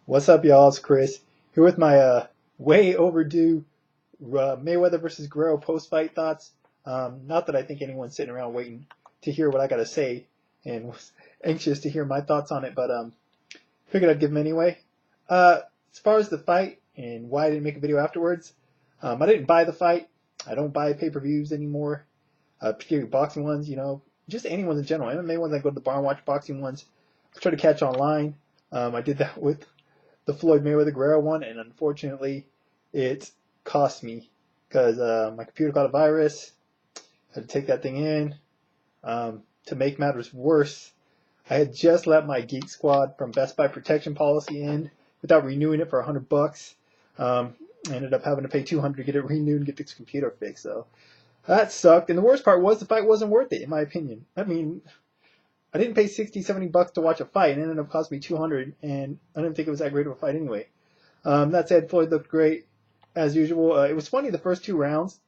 What's up, y'all? It's Chris here with my way overdue Mayweather versus Guerrero post-fight thoughts. Not that I think anyone's sitting around waiting to hear what I got to say and was anxious to hear my thoughts on it, but figured I'd give them anyway. As far as the fight and why I didn't make a video afterwards, I didn't buy the fight. I don't buy pay-per-views anymore, particularly boxing ones. Just any ones in general. MMA ones, I go to the bar and watch boxing ones. I try to catch online. I did that with the Floyd Mayweather Guerrero one, and unfortunately, it cost me because my computer caught a virus. I had to take that thing in. To make matters worse, I had just let my Geek Squad from Best Buy protection policy in without renewing it for $100. I ended up having to pay $200 to get it renewed and get this computer fixed. So that sucked. And the worst part was the fight wasn't worth it, in my opinion. I mean, I didn't pay $60, $70 to watch a fight, and it ended up costing me $200, and I didn't think it was that great of a fight anyway. That said, Floyd looked great as usual. It was funny the first two rounds.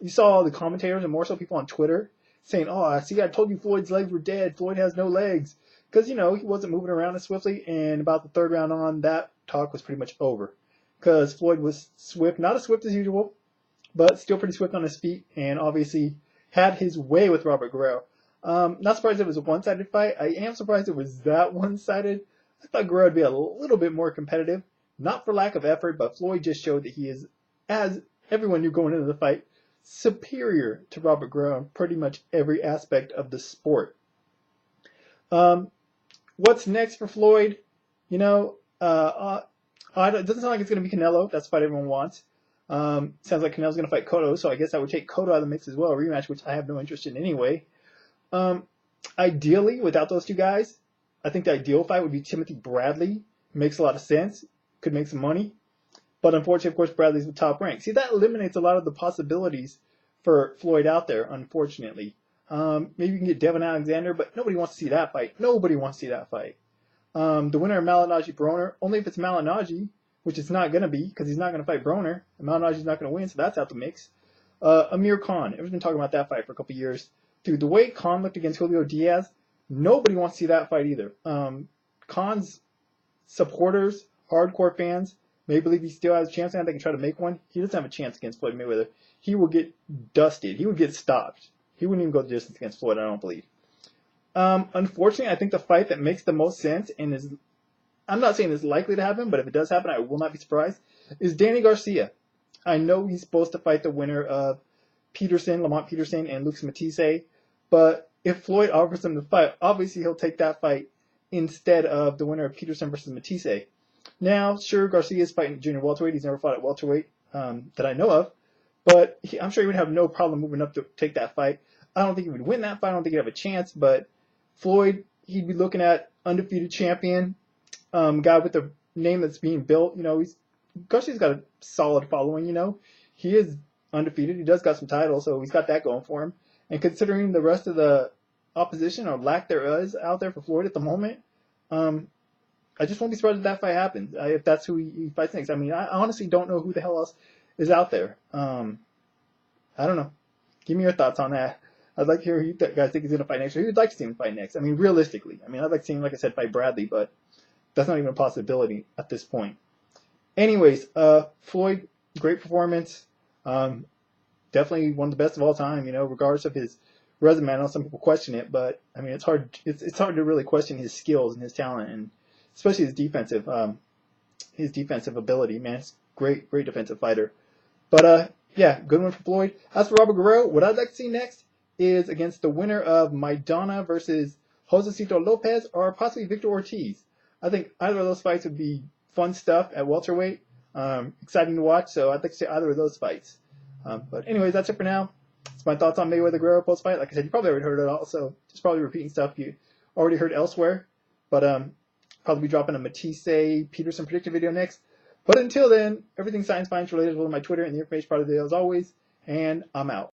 You saw all the commentators and more so people on Twitter saying, "Oh, see, I told you Floyd's legs were dead. Floyd has no legs," because he wasn't moving around as swiftly. And about the third round on, that talk was pretty much over, because Floyd was swift, not as swift as usual, but still pretty swift on his feet, and obviously had his way with Robert Guerrero. Not surprised it was a one-sided fight. I am surprised it was that one-sided. I thought Guerrero would be a little bit more competitive. Not for lack of effort, but Floyd just showed that he is, as everyone knew going into the fight, superior to Robert Guerrero in pretty much every aspect of the sport. What's next for Floyd? It doesn't sound like it's going to be Canelo. That's the fight everyone wants. Sounds like Canelo's going to fight Cotto, so I guess I would take Cotto out of the mix as well, a rematch, which I have no interest in anyway. Ideally, without those two guys, I think the ideal fight would be Timothy Bradley. Makes a lot of sense. Could make some money. But unfortunately, of course, Bradley's the top rank. See, that eliminates a lot of the possibilities for Floyd out there, unfortunately. Maybe you can get Devin Alexander, but nobody wants to see that fight. Nobody wants to see that fight. The winner of Malignaggi-Broner, only if it's Malignaggi, which it's not going to be, because he's not going to fight Broner. And Malignaggi's not going to win, so that's out the mix. Amir Khan. Everyone's been talking about that fight for a couple years. Dude, the way Khan looked against Julio Diaz, nobody wants to see that fight either. Khan's supporters, hardcore fans, may believe he still has a chance and they can try to make one. He doesn't have a chance against Floyd Mayweather. He will get dusted. He would get stopped. He wouldn't even go the distance against Floyd, I don't believe. Unfortunately, I think the fight that makes the most sense and is, I'm not saying it's likely to happen, but if it does happen, I will not be surprised, is Danny Garcia. I know he's supposed to fight the winner of Lamont Peterson and Lucas Matisse, but if Floyd offers him the fight, obviously he'll take that fight instead of the winner of Peterson versus Matisse. Now, sure, Garcia is fighting junior welterweight. He's never fought at welterweight that I know of, but I'm sure he would have no problem moving up to take that fight. I don't think he would win that fight. I don't think he'd have a chance, but Floyd, he'd be looking at undefeated champion, guy with a name that's being built. Garcia's got a solid following. He is undefeated. He does got some titles, so he's got that going for him. And considering the rest of the opposition or lack there is out there for Floyd at the moment, I just won't be surprised if that fight happens, if that's who he fights next. I mean, I honestly don't know who the hell else is out there. I don't know. Give me your thoughts on that. I'd like to hear who you guys think is going to fight next, or who you'd like to see him fight next. I mean, realistically. I'd like to see him, like I said, fight Bradley, but that's not even a possibility at this point. Anyways, Floyd, great performance. Definitely one of the best of all time, regardless of his resume. I know some people question it, but I mean, it's hard to really question his skills and his talent, and especially his defensive ability. Man, it's great defensive fighter. But yeah, good one for Floyd. As for Robert Guerrero, what I'd like to see next is against the winner of Maidana versus Josecito Lopez, or possibly Victor Ortiz. I think either of those fights would be fun stuff at welterweight. Exciting to watch, so I'd like to see either of those fights. But anyways, that's it for now. It's my thoughts on Mayweather Guerrero post fight. Like I said, you probably already heard it all, so just probably repeating stuff you already heard elsewhere. But probably be dropping a Matisse Peterson prediction video next. But until then, everything science finance related is on my Twitter and the information part of the video as always. And I'm out.